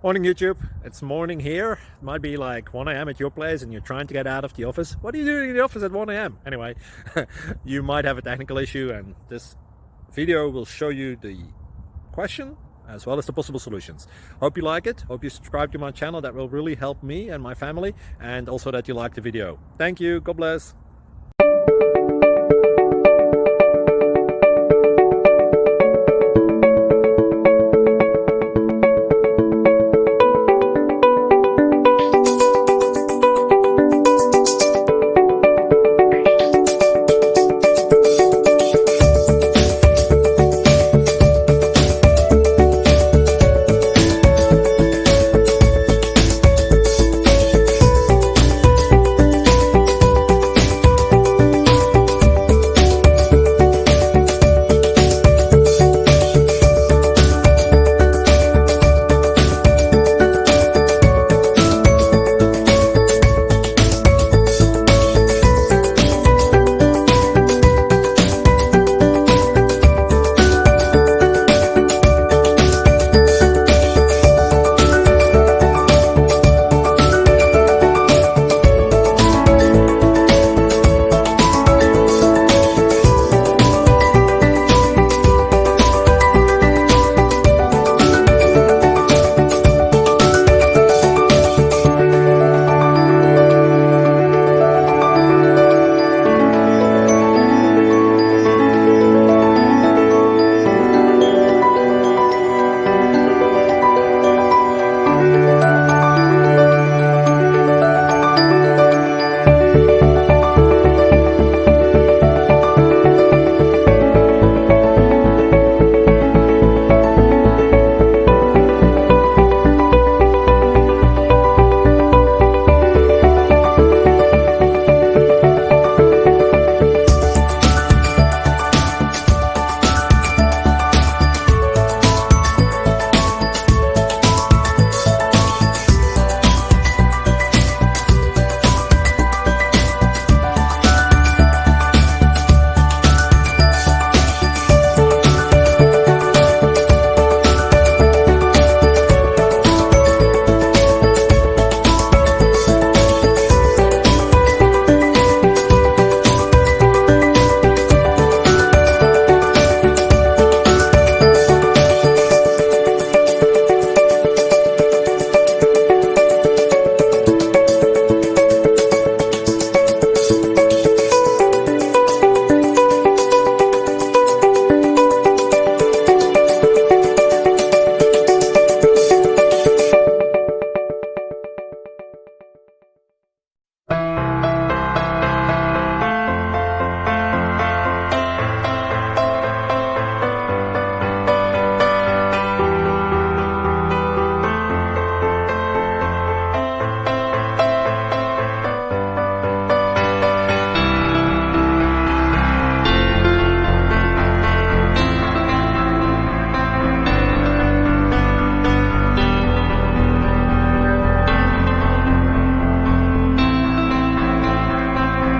Morning YouTube, it's morning here. It might be like 1 a.m. at your place and you're trying to get out of the office. What are you doing in the office at 1 a.m.? Anyway, you might have a technical issue and this video will show you the question as well as the possible solutions. Hope you like it, hope you subscribe to my channel. That will really help me and my family, and also that you like the video. Thank you, God bless.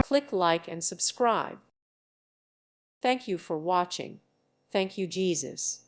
Click like and subscribe. Thank you for watching. Thank you, Jesus.